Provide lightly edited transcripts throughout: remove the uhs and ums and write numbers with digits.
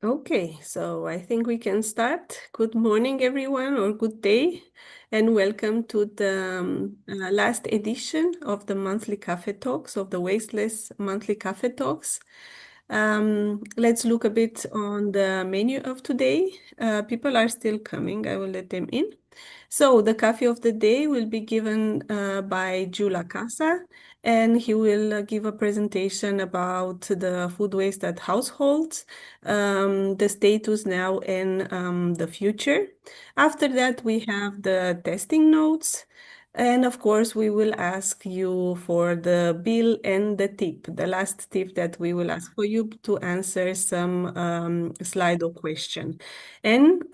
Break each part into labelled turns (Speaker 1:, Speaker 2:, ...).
Speaker 1: Okay, so I think we can start. Good morning, everyone, or good day, and welcome to the last edition of the monthly Café Talks, of the Wasteless monthly Café Talks. Let's look a bit on the menu of today. People are still coming. I will let them in. So the coffee of the day will be given by Gyula Kasza, and he will give a presentation about the food waste at households, the status now and the future. After that, we have the testing notes. And of course, we will ask you for the bill and the tip, the last tip that we will ask for you to answer some Slido question. And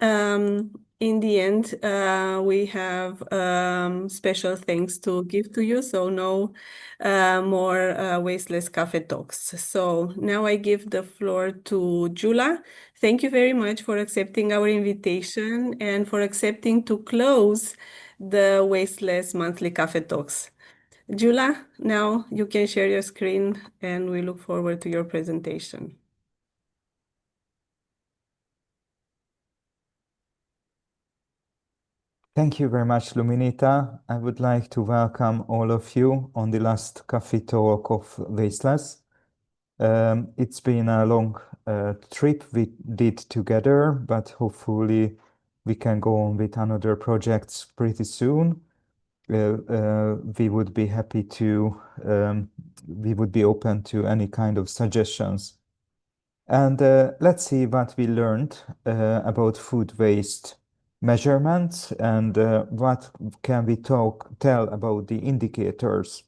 Speaker 1: in the end, we have special thanks to give to you, so no more wasteless cafe talks. So now I give the floor to Gyula. Thank you very much for accepting our invitation and for accepting to close the wasteless monthly cafe talks. Gyula, now you can share your screen and we look forward to your presentation.
Speaker 2: Thank you very much, Luminita. I would like to welcome all of you on the last coffee talk of Wasteless. It's been a long trip we did together, but hopefully we can go on with another projects pretty soon. We would be happy to, we would be open to any kind of suggestions. And let's see what we learned about food waste measurements and what can we tell about the indicators.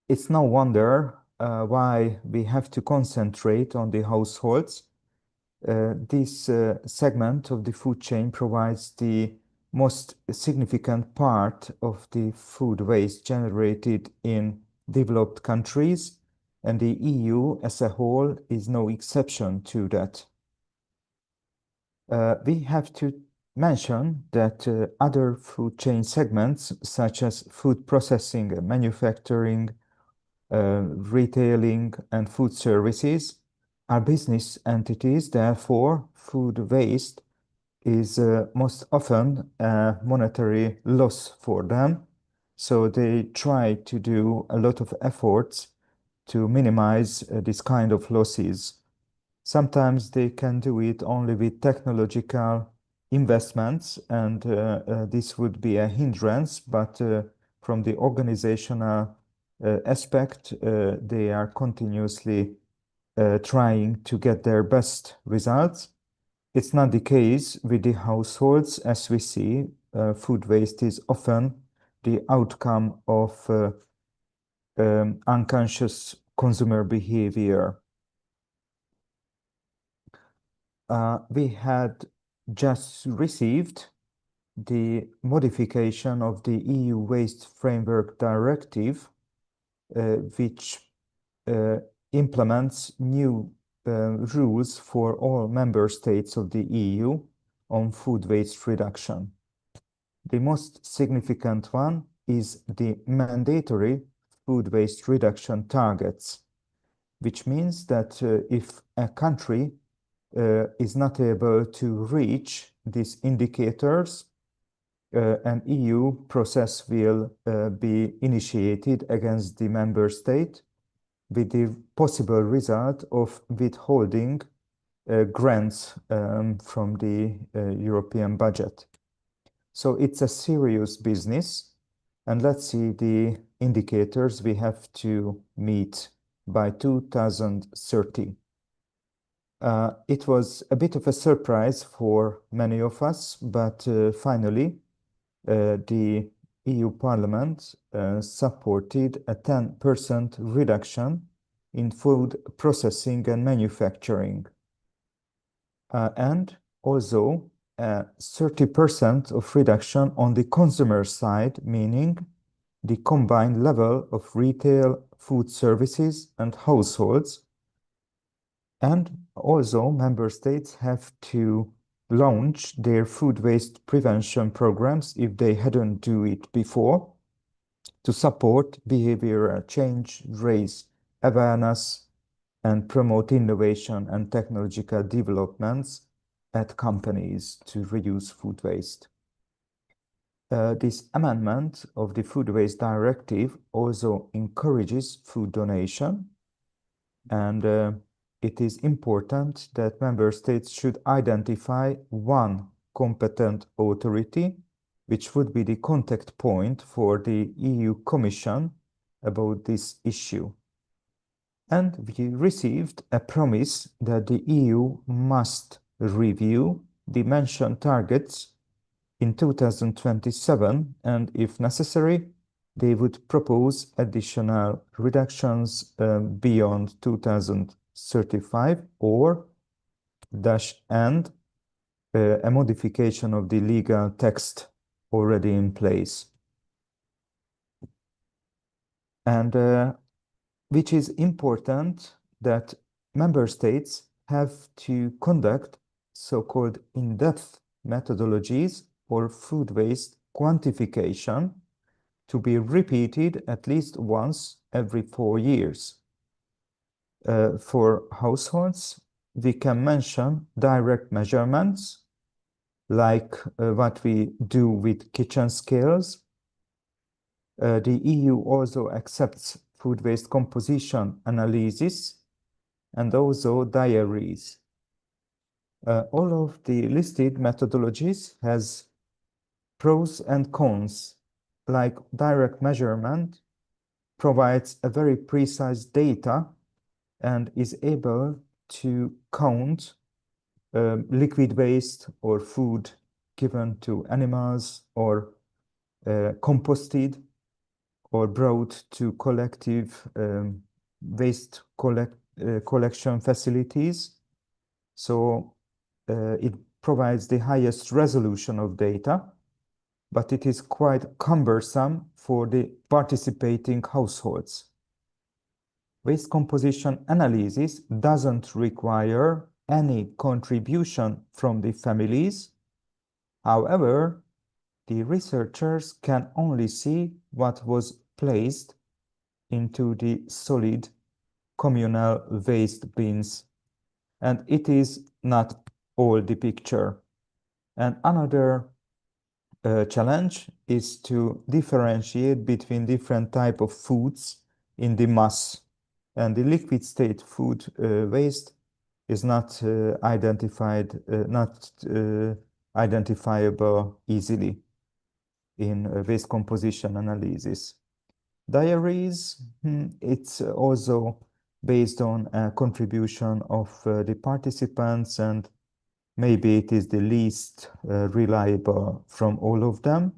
Speaker 2: It's no wonder why we have to concentrate on the households. This segment of the food chain provides the most significant part of the food waste generated in developed countries, and the EU as a whole is no exception to that. We have to mention that other food chain segments, such as food processing, manufacturing, retailing, and food services, are business entities. Therefore, food waste is most often a monetary loss for them. So they try to do a lot of efforts to minimize this kind of losses. Sometimes they can do it only with technological investments, and this would be a hindrance, but from the organizational aspect, they are continuously trying to get their best results. It's not the case with the households. As we see, food waste is often the outcome of unconscious consumer behavior. We had just received the modification of the EU Waste Framework Directive, which implements new rules for all member states of the EU on food waste reduction. The most significant one is the mandatory food waste reduction targets, which means that if a country is not able to reach these indicators, an EU process will be initiated against the member state with the possible result of withholding grants from the European budget. So it's a serious business, and let's see the indicators we have to meet by 2030. It was a bit of a surprise for many of us, but finally, the EU Parliament supported a 10% reduction in food processing and manufacturing, and also 30% of reduction on the consumer side, meaning the combined level of retail, food services, and households. And also, member states have to launch their food waste prevention programs if they hadn't do it before to support behavioral change, raise awareness, and promote innovation and technological developments at companies to reduce food waste. This amendment of the Food Waste Directive also encourages food donation, and it is important that member states should identify one competent authority, which would be the contact point for the EU Commission about this issue. And we received a promise that the EU must review the mentioned targets in 2027, and if necessary, they would propose additional reductions beyond 2035 or and a modification of the legal text already in place. And which is important that member states have to conduct so-called in-depth methodologies for food waste quantification to be repeated at least once every 4 years. For households, we can mention direct measurements, like what we do with kitchen scales. The EU also accepts food waste composition analysis and also diaries. All of the listed methodologies has pros and cons. Like direct measurement provides a very precise data and is able to count liquid waste or food given to animals or composted or brought to collective waste collection facilities. So it provides the highest resolution of data, but it is quite cumbersome for the participating households. Waste composition analysis doesn't require any contribution from the families. However, the researchers can only see what was placed into the solid communal waste bins, and it is not all the picture. And another challenge is to differentiate between different types of foods in the mass, and the liquid state food waste is not identifiable easily in waste composition analysis. Diaries, it's also based on a contribution of the participants, and maybe it is the least reliable from all of them.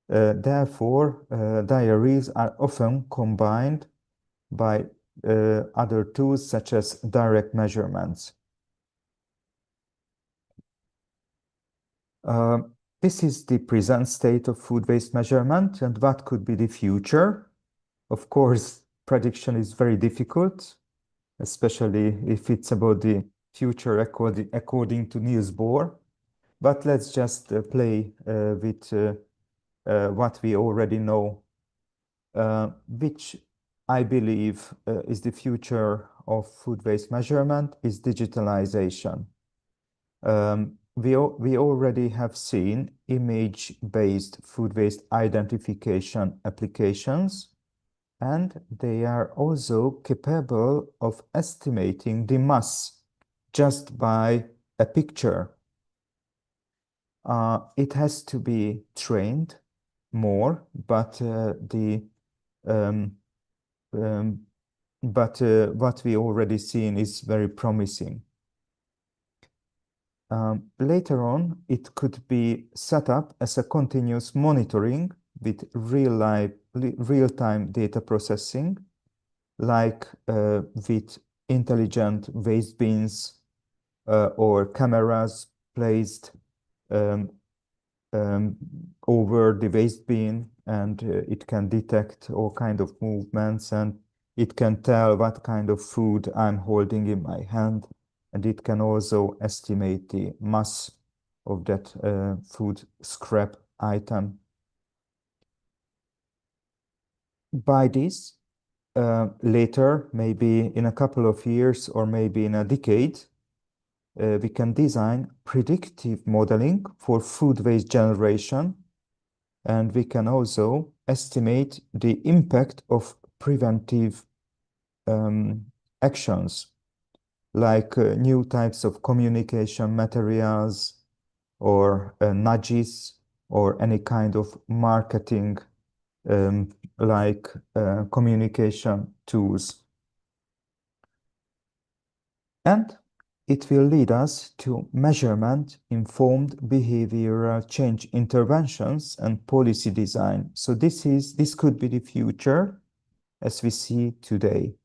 Speaker 2: Therefore, diaries are often combined by other tools such as direct measurements. This is the present state of food waste measurement, and what could be the future. Of course, prediction is very difficult, especially if it's about the future according to Niels Bohr. But let's just play with what we already know, which I believe is the future of food waste measurement is digitalization. We already have seen image-based food waste identification applications, and they are also capable of estimating the mass just by a picture. It has to be trained more, but what we already seen is very promising. Later on, it could be set up as a continuous monitoring with real-time data processing, like with intelligent waste bins or cameras placed over the waste bin, and it can detect all kind of movements, and it can tell what kind of food I'm holding in my hand, and it can also estimate the mass of that food scrap item. By this, later, maybe in a couple of years or maybe in a decade, we can design predictive modeling for food waste generation, and we can also estimate the impact of preventive actions like new types of communication materials or nudges or any kind of marketing like communication tools. And it will lead us to measurement-informed behavioral change interventions and policy design. So this could be the future as we see today.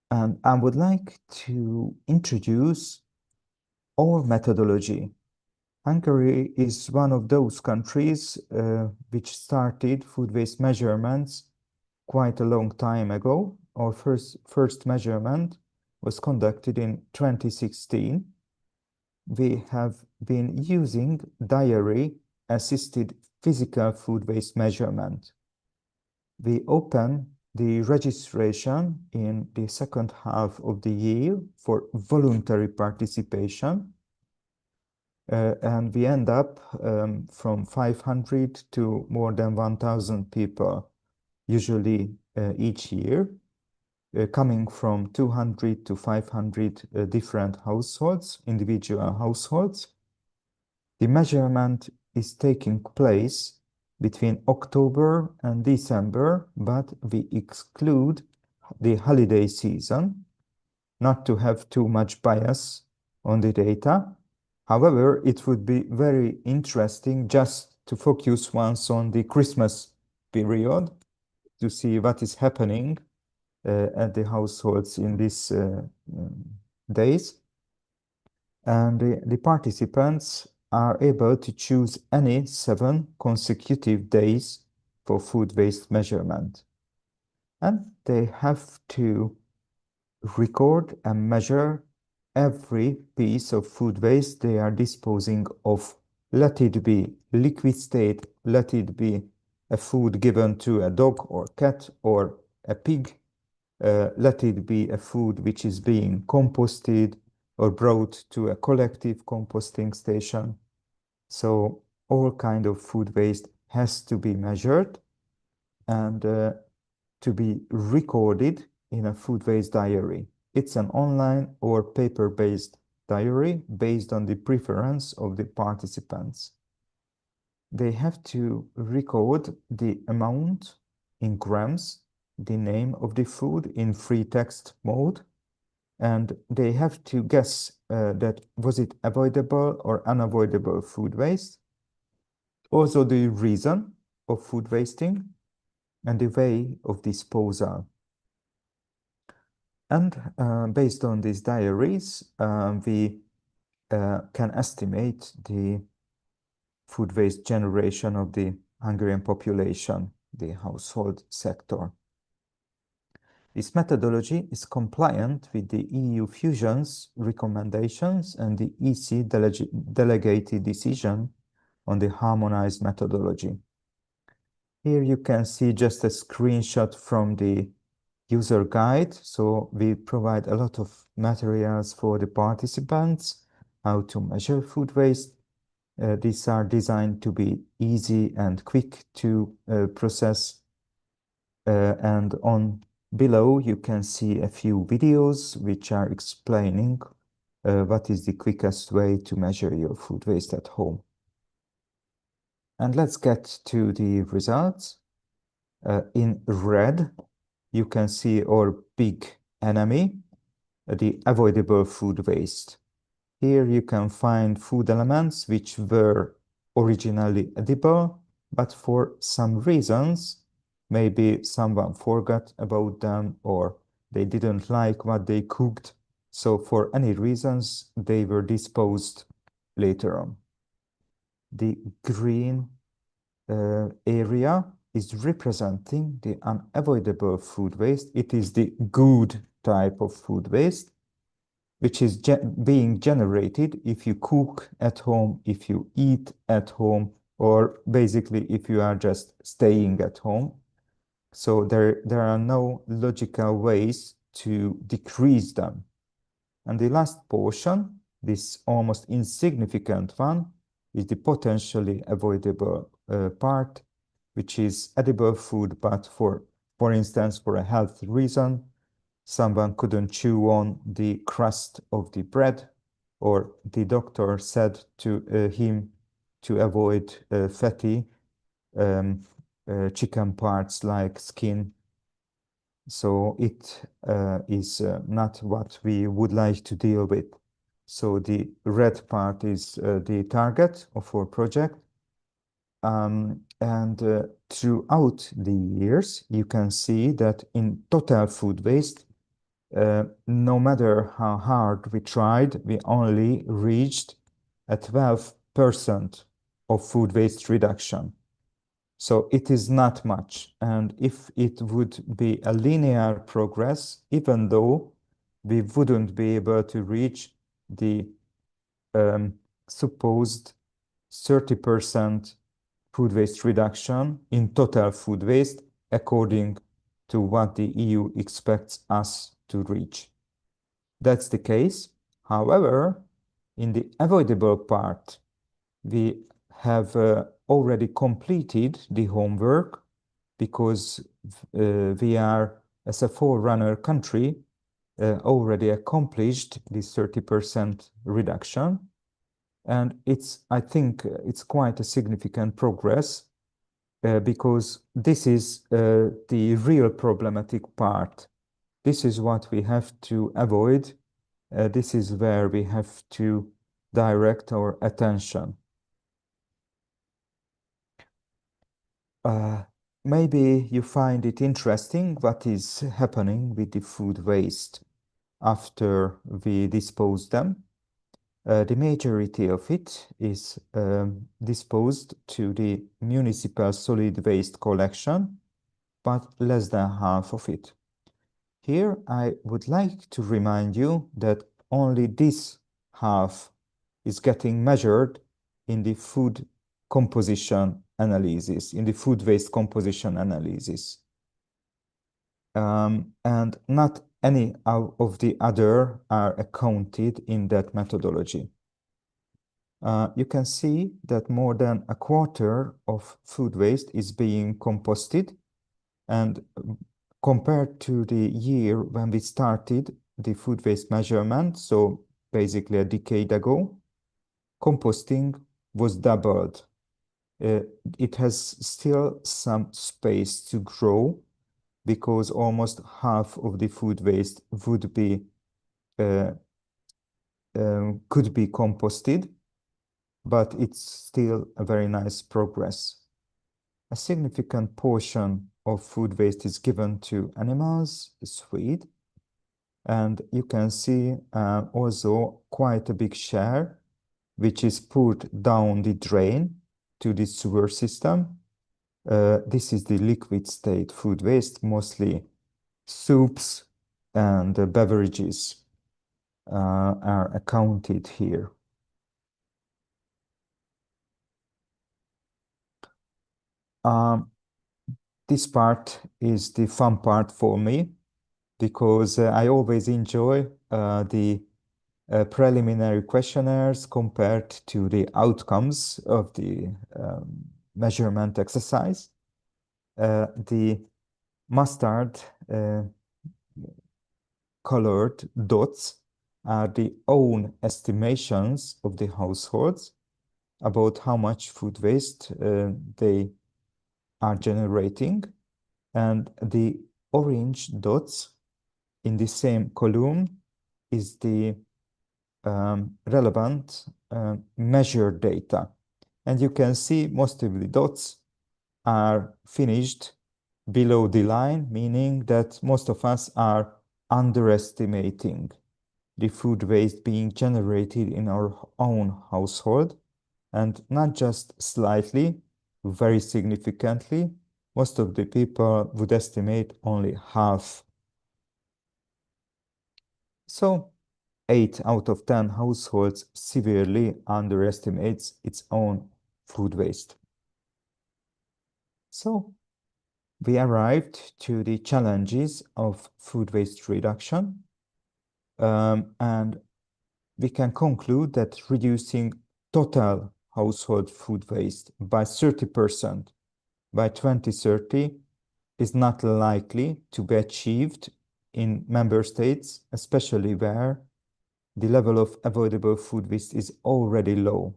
Speaker 2: And I would like to introduce our methodology. Hungary is one of those countries which started food waste measurements quite a long time ago. Our first measurement was conducted in 2016. We have been using diary-assisted physical food waste measurement. We open the registration in the second half of the year for voluntary participation. And we end up from 500 to more than 1,000 people, usually each year, coming from 200 to 500 different households, individual households. The measurement is taking place between October and December, but we exclude the holiday season, not to have too much bias on the data. However, it would be very interesting just to focus once on the Christmas period to see what is happening at the households in these days. And the participants are able to choose any 7 consecutive days for food waste measurement. And they have to record and measure every piece of food waste they are disposing of. Let it be liquid state, let it be a food given to a dog or cat or a pig, let it be a food which is being composted or brought to a collective composting station. So all kind of food waste has to be measured and to be recorded in a food waste diary. It's an online or paper-based diary based on the preference of the participants. They have to record the amount in grams, the name of the food in free text mode, and they have to guess that was it avoidable or unavoidable food waste, also the reason of food wasting, and the way of disposal. And based on these diaries, we can estimate the food waste generation of the Hungarian population, the household sector. This methodology is compliant with the EU Fusion's recommendations and the EC delegated decision on the harmonized methodology. Here you can see just a screenshot from the user guide. So we provide a lot of materials for the participants, how to measure food waste. These are designed to be easy and quick to process. And on below, you can see a few videos which are explaining what is the quickest way to measure your food waste at home. And let's get to the results. In red, you can see our big enemy, the avoidable food waste. Here you can find food elements which were originally edible, but for some reasons, maybe someone forgot about them or they didn't like what they cooked. So for any reasons, they were disposed later on. The green area is representing the unavoidable food waste. It is the good type of food waste, which is being generated if you cook at home, if you eat at home, or basically if you are just staying at home. So there are no logical ways to decrease them. And the last portion, this almost insignificant one, is the potentially avoidable part, which is edible food, but for instance, for a health reason, someone couldn't chew on the crust of the bread, or the doctor said to him to avoid fatty chicken parts like skin. So it is not what we would like to deal with. So the red part is the target of our project. And throughout the years, you can see that in total food waste, no matter how hard we tried, we only reached a 12% of food waste reduction. So it is not much. And if it would be a linear progress, even though we wouldn't be able to reach the supposed 30% food waste reduction in total food waste, according to what the EU expects us to reach. That's the case. However, in the avoidable part, we have already completed the homework because we are, as a forerunner country, already accomplished this 30% reduction. And I think it's quite a significant progress because this is the real problematic part. This is what we have to avoid. This is where we have to direct our attention. Maybe you find it interesting what is happening with the food waste after we dispose them. The majority of it is disposed to the municipal solid waste collection, but less than half of it. Here, I would like to remind you that only this half is getting measured in the food composition analysis, in the food waste composition analysis. And not any of the other are accounted in that methodology. You can see that more than a quarter of food waste is being composted, and compared to the year when we started the food waste measurement, so basically a decade ago, composting was doubled. It has still some space to grow because almost half of the food waste would be could be composted, but it's still a very nice progress. A significant portion of food waste is given to animals, sweet, and you can see also quite a big share which is put down the drain to the sewer system. This is the liquid state food waste, mostly soups and beverages are accounted here. This part is the fun part for me because I always enjoy the preliminary questionnaires compared to the outcomes of the measurement exercise. The mustard colored dots are the own estimations of the households about how much food waste they are generating, and the orange dots in the same column is the relevant measured data. And you can see most of the dots are finished below the line, meaning that most of us are underestimating the food waste being generated in our own household, and not just slightly, very significantly. Most of the people would estimate only half. So 8 out of 10 households severely underestimates its own food waste. So we arrived to the challenges of food waste reduction, and we can conclude that reducing total household food waste by 30% by 2030 is not likely to be achieved in member states, especially where the level of avoidable food waste is already low.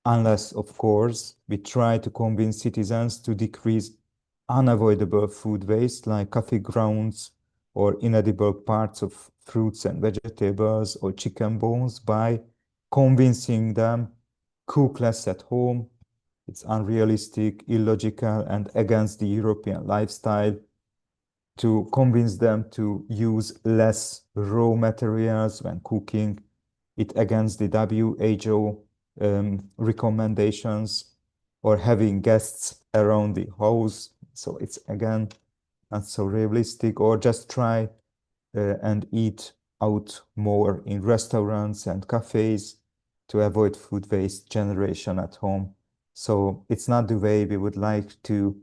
Speaker 2: Unless, of course, we try to convince citizens to decrease unavoidable food waste like coffee grounds or inedible parts of fruits and vegetables or chicken bones by convincing them cook less at home. It's unrealistic, illogical, and against the European lifestyle to convince them to use less raw materials when cooking. It against the WHO recommendations, or having guests around the house. So it's again not so realistic, or just try and eat out more in restaurants and cafes to avoid food waste generation at home. So it's not the way we would like to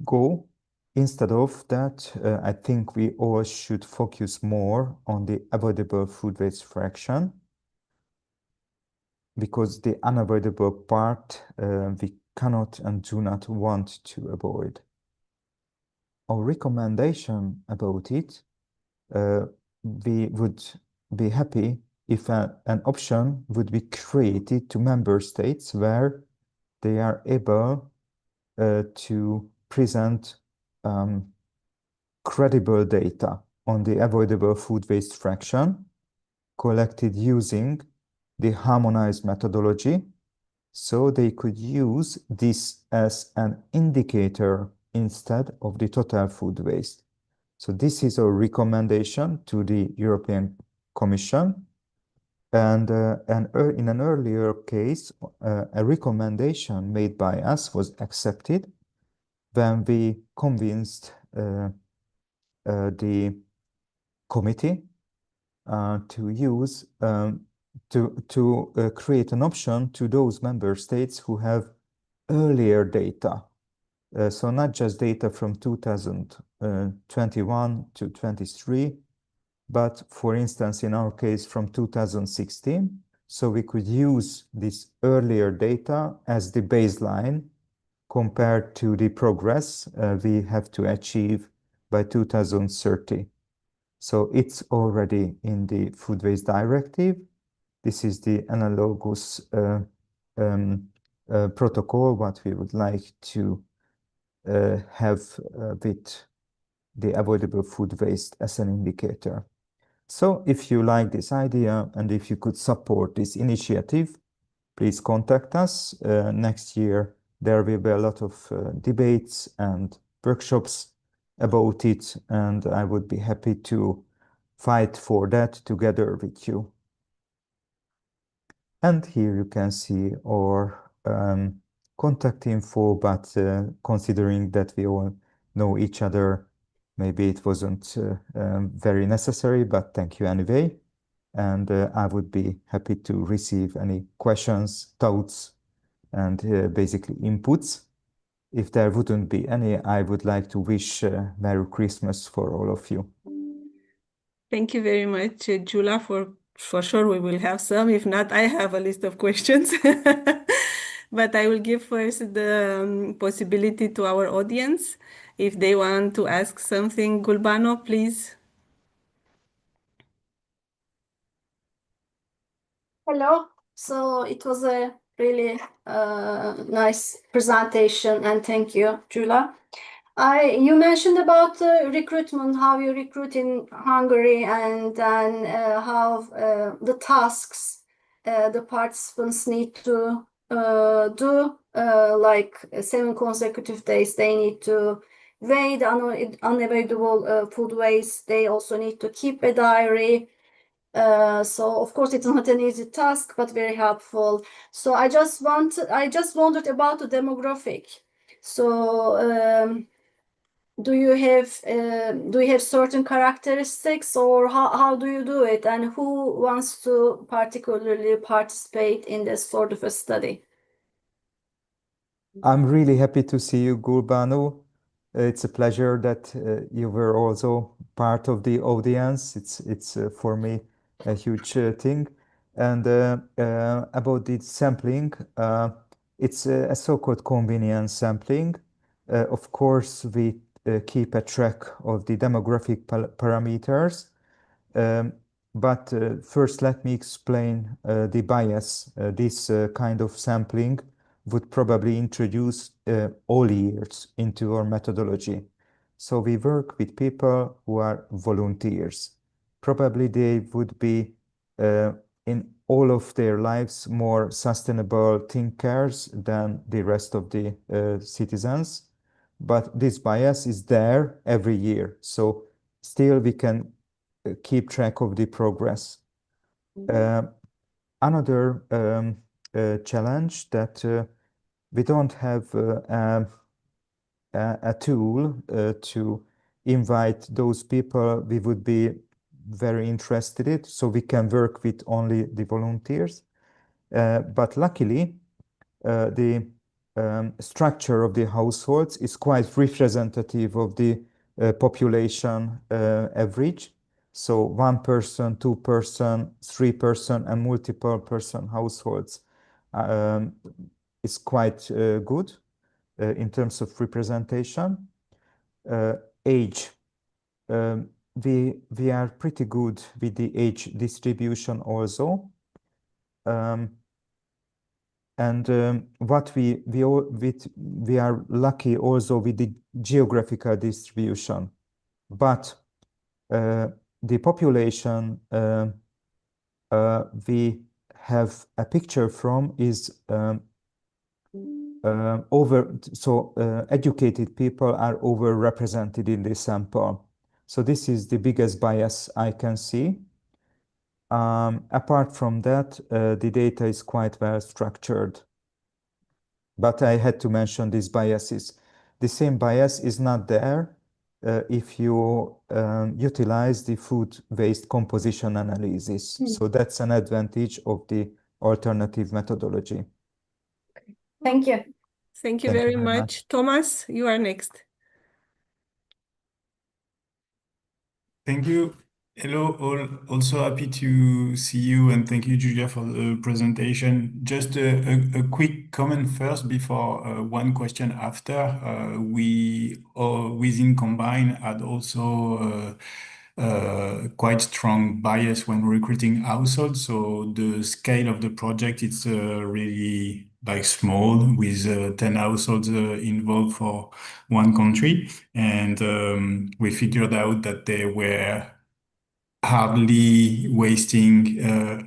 Speaker 2: go. Instead of that, I think we all should focus more on the avoidable food waste fraction, because the unavoidable part we cannot and do not want to avoid. Our recommendation about it, we would be happy if an option would be created to member states where they are able to present credible data on the avoidable food waste fraction collected using the harmonized methodology, so they could use this as an indicator instead of the total food waste. So this is a recommendation to the European Commission. And in an earlier case, a recommendation made by us was accepted when we convinced the committee to use to create an option to those member states who have earlier data. So not just data from 2021 to 23, but for instance, in our case, from 2016. So we could use this earlier data as the baseline compared to the progress we have to achieve by 2030. So it's already in the Food Waste Directive. This is the analogous protocol what we would like to have with the avoidable food waste as an indicator. So if you like this idea and if you could support this initiative, please contact us. Next year, there will be a lot of debates and workshops about it, and I would be happy to fight for that together with you. And here you can see our contact info, but considering that we all know each other, maybe it wasn't very necessary, but thank you anyway. And I would be happy to receive any questions, thoughts, and basically inputs. If there wouldn't be any, I would like to wish Merry Christmas for all of you.
Speaker 1: Thank you very much, Gyula. For sure we will have some. If not, I have a list of questions. But I will give first the possibility to our audience. If they want to ask something, Gulbano, please.
Speaker 3: Hello. So it was a really nice presentation, and thank you, Gyula. You mentioned about recruitment, how you recruit in Hungary, and then how the tasks the participants need to do, like 7 consecutive days. They need to weigh the unavoidable food waste. They also need to keep a diary. So of course it's not an easy task, but very helpful. So I just wondered about the demographic. So do you have certain characteristics, or how do you do it, and who wants to particularly participate in this sort of a study?
Speaker 2: I'm really happy to see you, Gurbano. It's a pleasure that you were also part of the audience. It's for me a huge thing. And about the sampling, it's a so-called convenience sampling. Of course, we keep a track of the demographic parameters. Um, but first, let me explain the bias. This kind of sampling would probably introduce all years into our methodology. So we work with people who are volunteers. Probably they would be in all of their lives more sustainable thinkers than the rest of the citizens. But this bias is there every year. So still we can keep track of the progress. Another challenge that we don't have a tool to invite those people we would be very interested in, so we can work with only the volunteers. But luckily, the structure of the households is quite representative of the population average. So 1 person, 2 person, 3 person, and multiple person households is quite good in terms of representation. Age. We are pretty good with the age distribution also. And what we are lucky also with the geographical distribution, but the population we have a picture from is educated people are overrepresented in this sample. So this is the biggest bias I can see. Apart from that, the data is quite well structured. But I had to mention these biases. The same bias is not there if you utilize the food waste composition analysis. So that's an advantage of the alternative methodology.
Speaker 3: Thank you.
Speaker 1: Thank you very much. Thomas, you are next.
Speaker 4: Thank you. Hello, all. Also happy to see you, and thank you, Julia, for the presentation. Just a quick comment first before one question after. We within Combine had also quite strong bias when recruiting households. So the scale of the project, it's really like small with 10 households involved for one country. And we figured out that they were hardly wasting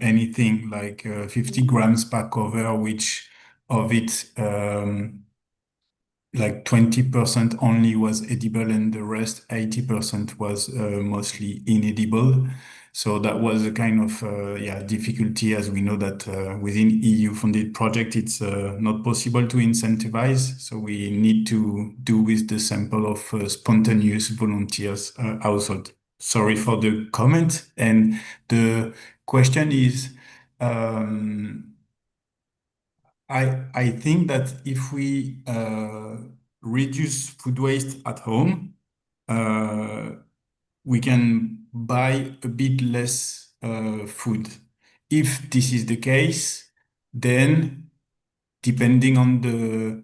Speaker 4: anything like 50 grams per cover, which of it like 20% only was edible and the rest 80% was mostly inedible. So that was a kind of difficulty, as we know that within EU funded project it's not possible to incentivize. So we need to do with the sample of spontaneous volunteers household. Sorry for the comment. And the question is, I think that if we reduce food waste at home, we can buy a bit less food. If this is the case, then depending on the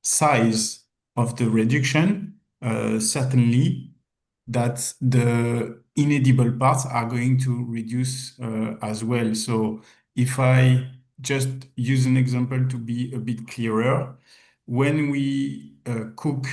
Speaker 4: size of the reduction, certainly that the inedible parts are going to reduce as well. So if I just use an example to be a bit clearer, when we cook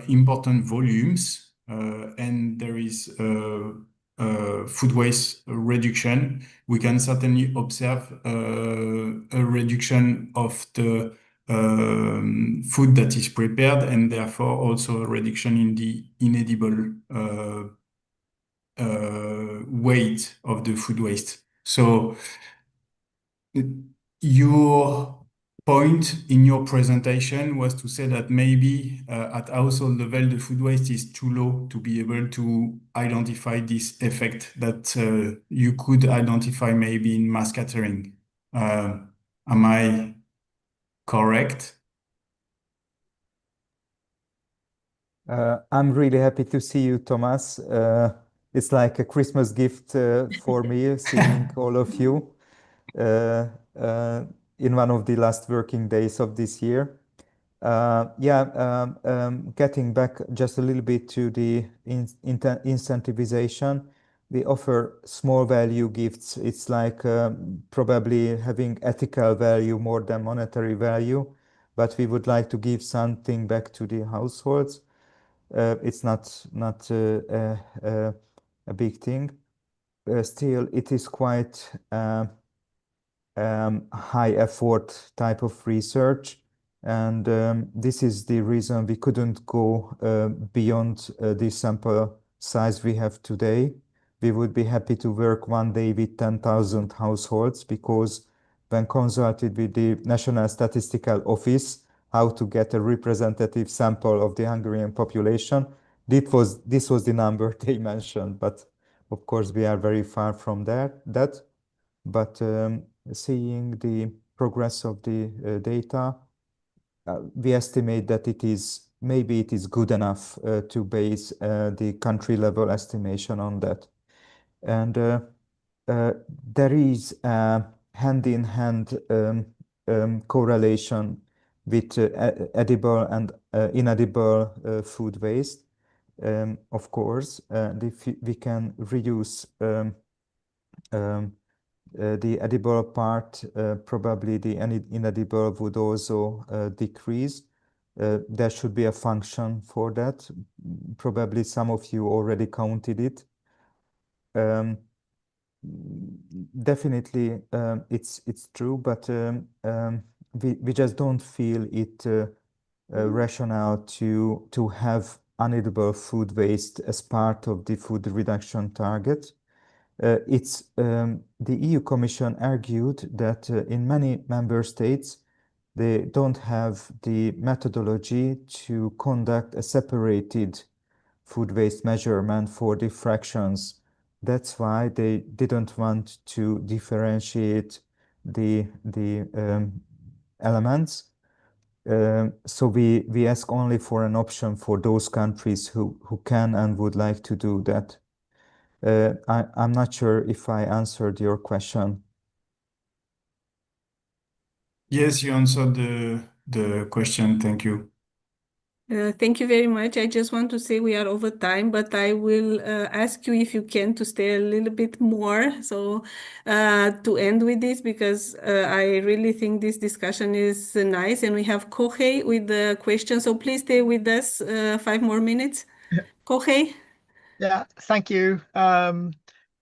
Speaker 4: important volumes and there is food waste reduction, we can certainly observe a reduction of the food that is prepared, and therefore also a reduction in the inedible weight of the food waste. So your point in your presentation was to say that maybe at household level the food waste is too low to be able to identify this effect that you could identify maybe in mass scattering. Am I correct?
Speaker 2: I'm really happy to see you, Thomas. It's like a Christmas gift for me seeing all of you uh, uh, in one of the last working days of this year. Yeah, getting back just a little bit to the incentivization, we offer small value gifts. It's like probably having ethical value more than monetary value, but we would like to give something back to the households. It's not a big thing. Still, it is quite high effort type of research. And this is the reason we couldn't go beyond the sample size we have today. We would be happy to work one day with 10,000 households because when consulted with the National Statistical Office, how to get a representative sample of the Hungarian population, this was the number they mentioned. But of course, we are very far from that. But seeing the progress of the data, we estimate that maybe it is good enough to base the country level estimation on that. And uh, there is a hand-in-hand correlation with edible and inedible food waste. Of course, if we can reduce um, the edible part, probably the inedible would also decrease. There should be a function for that. Probably some of you already counted it. Um, Definitely, it's true, but we just don't feel it rationale to have unedible food waste as part of the food reduction target. The EU Commission argued that in many member states, they don't have the methodology to conduct a separated food waste measurement for the fractions. That's why they didn't want to differentiate the elements. So we ask only for an option for those countries who can and would like to do that. I'm not sure if I answered your question.
Speaker 4: Yes, you answered the question. Thank you.
Speaker 1: Thank you very much. I just want to say we are over time, but I will ask you if you can to stay a little bit more. So to end with this, because I really think this discussion is nice, and we have Kohei with the question. So please stay with us 5 more minutes. Kohei?
Speaker 5: Yeah, thank you.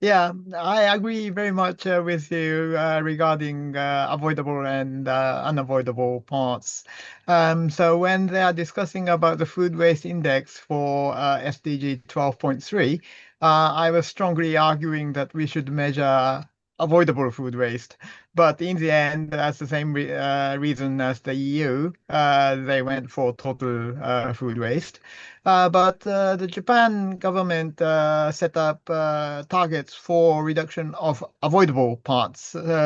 Speaker 5: Yeah, I agree very much with you regarding avoidable and unavoidable parts. So when they are discussing about the food waste index for SDG 12.3, I was strongly arguing that we should measure avoidable food waste. But in the end, that's the same reason as the EU. They went for total food waste. But the Japan government set up targets for reduction of avoidable parts.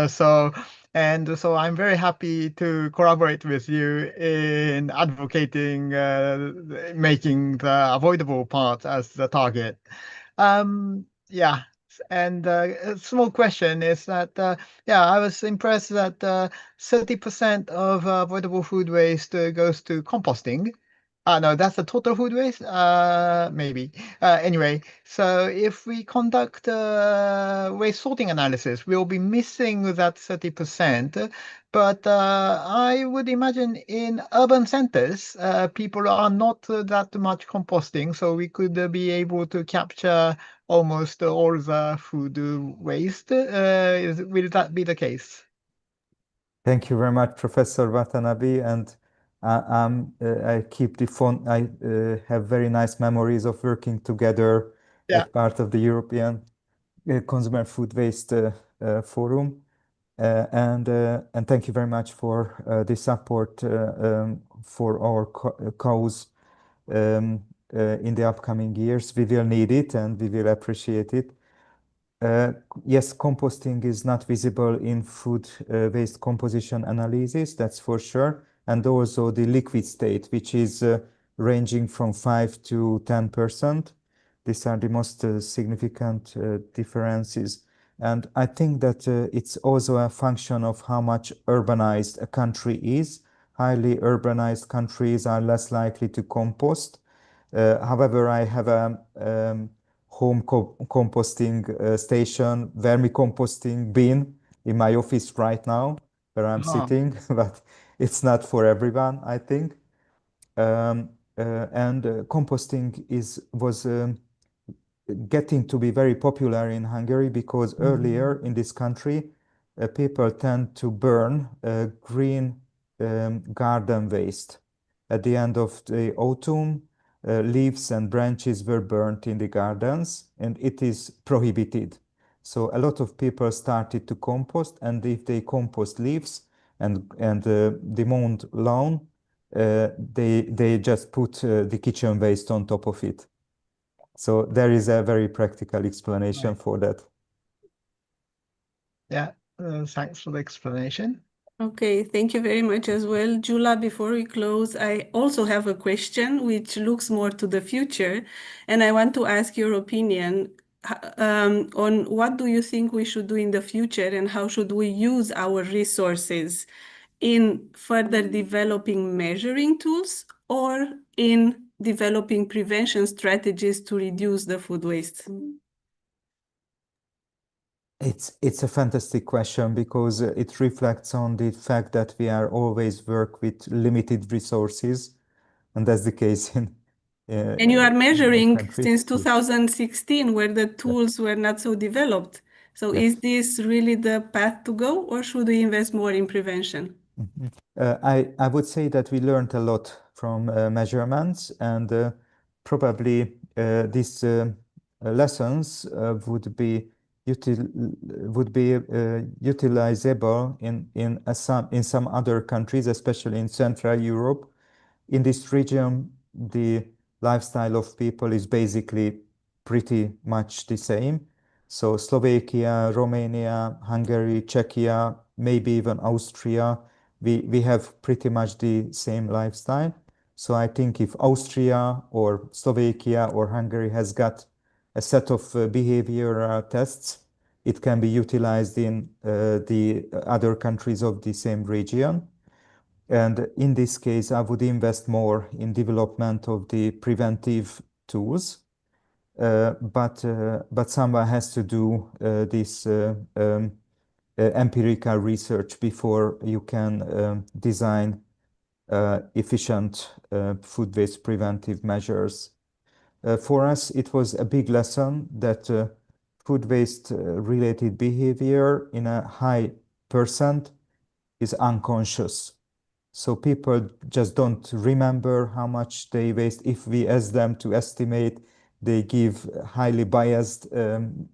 Speaker 5: So I'm very happy to collaborate with you in advocating making the avoidable part as the target. Yeah. And a small question is that, yeah, I was impressed that 30% of avoidable food waste goes to composting. No, that's the total food waste. Maybe. Anyway, so if we conduct waste sorting analysis, we'll be missing that 30%. But I would imagine in urban centers, people are not that much composting, so we could be able to capture almost all the food waste. Will that be the case?
Speaker 2: Thank you very much, Professor Watanabe. And I keep the phone. I have very nice memories of working together
Speaker 5: Yeah.
Speaker 2: as part of the European Consumer Food Waste Forum. And thank you very much for the support for our cause in the upcoming years. We will need it and we will appreciate it. Yes, composting is not visible in food waste composition analysis, that's for sure. And also the liquid state, which is ranging from 5 to 10%. These are the most significant differences. And I think that it's also a function of how much urbanized a country is. Highly urbanized countries are less likely to compost. However, I have a home composting station, vermicomposting bin in my office right now, where I'm sitting, but it's not for everyone, I think. And composting was getting to be very popular in Hungary because earlier in this country, people tend to burn green garden waste. At the end of the autumn, leaves and branches were burnt in the gardens, and it is prohibited. So a lot of people started to compost, and if they compost leaves and the mowed lawn, they just put the kitchen waste on top of it. So there is a very practical explanation for that.
Speaker 5: Yeah, thanks for the explanation.
Speaker 1: Okay, thank you very much as well. Gyula, before we close, I also have a question which looks more to the future, and I want to ask your opinion on what do you think we should do in the future and how should we use our resources in further developing measuring tools or in developing prevention strategies to reduce the food waste?
Speaker 2: It's a fantastic question because it reflects on the fact that we are always work with limited resources, and that's the case in
Speaker 1: And you are
Speaker 2: my
Speaker 1: measuring
Speaker 2: country.
Speaker 1: since 2016, where the tools were not so developed. So
Speaker 2: Yeah.
Speaker 1: is this really the path to go, or should we invest more in prevention?
Speaker 2: I would say that we learned a lot from measurements, and probably these lessons would be utilizable in some other countries, especially in Central Europe. In this region, the lifestyle of people is basically pretty much the same. So Slovakia, Romania, Hungary, Czechia, maybe even Austria, we have pretty much the same lifestyle. So I think if Austria or Slovakia or Hungary has got a set of behavior tests, it can be utilized in the other countries of the same region. And in this case, I would invest more in development of the preventive tools. But someone has to do this empirical research before you can design efficient food waste preventive measures. For us, it was a big lesson that food waste related behavior in a high percent is unconscious. So people just don't remember how much they waste. If we ask them to estimate, they give highly biased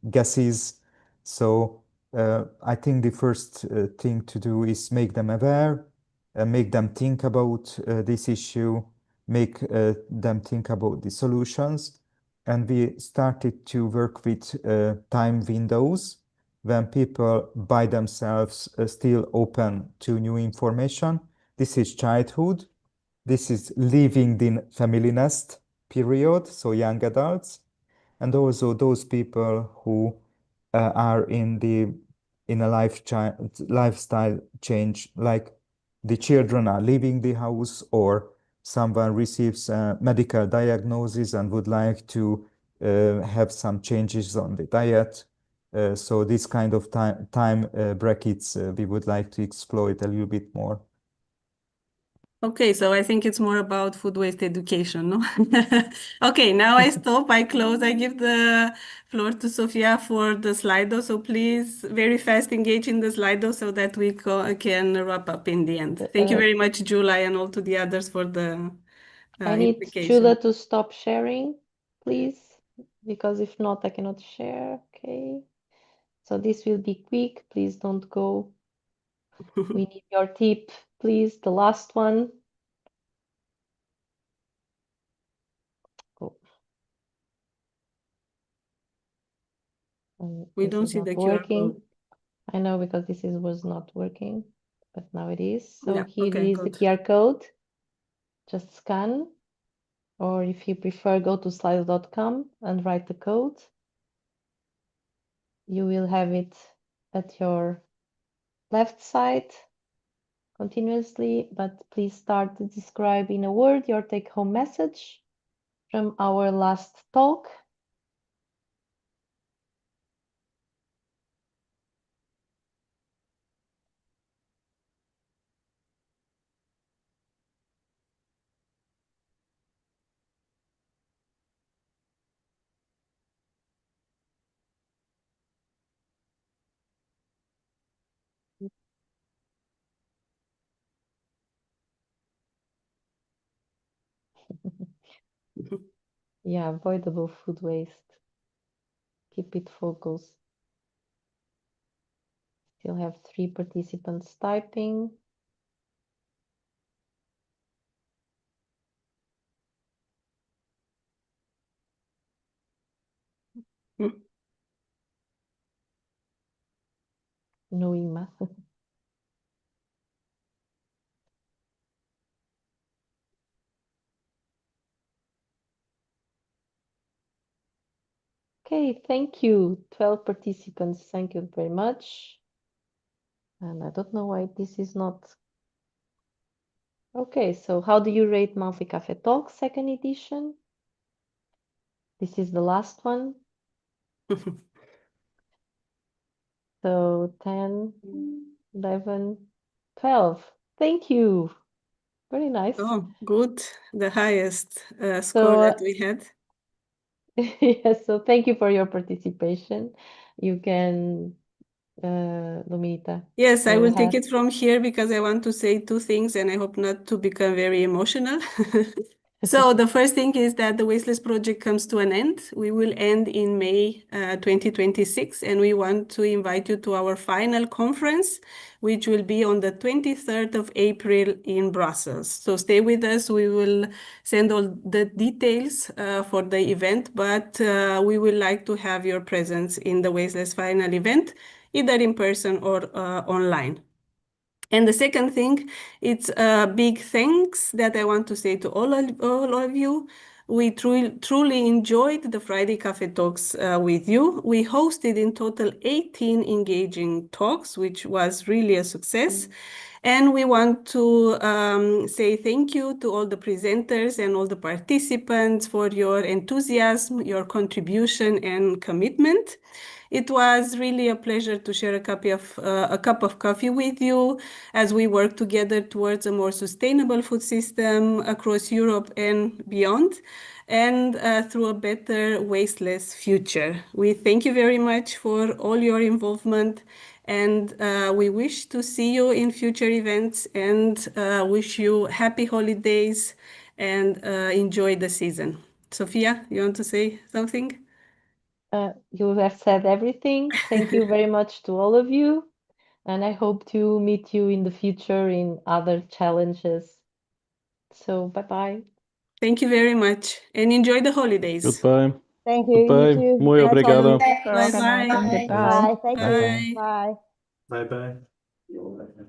Speaker 2: guesses. So I think the first thing to do is make them aware, make them think about this issue, make them think about the solutions. And we started to work with time windows when people by themselves still open to new information. This is childhood. This is leaving the family nest period, so young adults, and also those people who are in a lifestyle change, like the children are leaving the house or someone receives a medical diagnosis and would like to have some changes on the diet. So this kind of time brackets we would like to exploit a little bit more.
Speaker 1: Okay, so I think it's more about food waste education, no? Okay, now I stop, I close, I give the floor to Sofia for the Slido. So please, very fast engage in the Slido so that we can wrap up in the end. Thank you very much, Gyula, and all to the others for the
Speaker 6: I need
Speaker 1: implication.
Speaker 6: Gyula to stop sharing, please, because if not, I cannot share. Okay. So this will be quick. Please don't go. We need your tip, please. The last one. Go.
Speaker 1: We
Speaker 6: This
Speaker 1: don't
Speaker 6: is
Speaker 1: see
Speaker 6: not
Speaker 1: the QR
Speaker 6: working.
Speaker 1: code.
Speaker 6: I know because was not working, but now it is. So
Speaker 1: Yeah,
Speaker 6: here
Speaker 1: okay,
Speaker 6: is the
Speaker 1: good.
Speaker 6: QR code. Just scan, or if you prefer, go to slides.com and write the code. You will have it at your left side continuously, but please start to describe in a word your take-home message from our last talk. Yeah, avoidable food waste. Keep it focused. Still have 3 participants typing. Noima. Okay, thank you. 12 participants. Thank you very much. And I don't know why this is not. Okay, so how do you rate Monthly Cafe Talk second edition? This is the last one. So 10, 11, 12. Thank you. Very nice.
Speaker 1: Oh, good. The highest score
Speaker 6: So
Speaker 1: that we had.
Speaker 6: yes, so thank you for your participation. You can, Lumita.
Speaker 1: Yes, I
Speaker 6: go
Speaker 1: will take
Speaker 6: ahead.
Speaker 1: it from here because I want to say 2 things and I hope not to become very emotional. So the first thing is that the Wasteless project comes to an end. We will end in May 2026, and we want to invite you to our final conference, which will be on the 23rd of April in Brussels. So stay with us. We will send all the details for the event, but we would like to have your presence in the Wasteless final event, either in person or online. And the second thing, it's a big thanks that I want to say to all of you. We truly enjoyed the Friday Cafe Talks with you. We hosted in total 18 engaging talks, which was really a success. And we want to say thank you to all the presenters and all the participants for your enthusiasm, your contribution, and commitment. It was really a pleasure to share a cup of coffee with you as we work together towards a more sustainable food system across Europe and beyond, and through a better wasteless future. We thank you very much for all your involvement, and we wish to see you in future events, and wish you happy holidays and enjoy the season. Sophia, you want to say something?
Speaker 6: You have said everything. Thank you very much to all of you. And I hope to meet you in the future in other challenges. So bye-bye.
Speaker 1: Thank you very much and enjoy the holidays.
Speaker 7: Goodbye.
Speaker 8: Thank you. You
Speaker 7: Goodbye.
Speaker 8: too.
Speaker 7: Muito
Speaker 8: Bye,
Speaker 7: obrigado.
Speaker 8: Tommy.
Speaker 1: Bye bye.
Speaker 6: Goodbye.
Speaker 8: Bye. Thank
Speaker 1: Bye.
Speaker 8: you. Bye.
Speaker 4: Bye bye.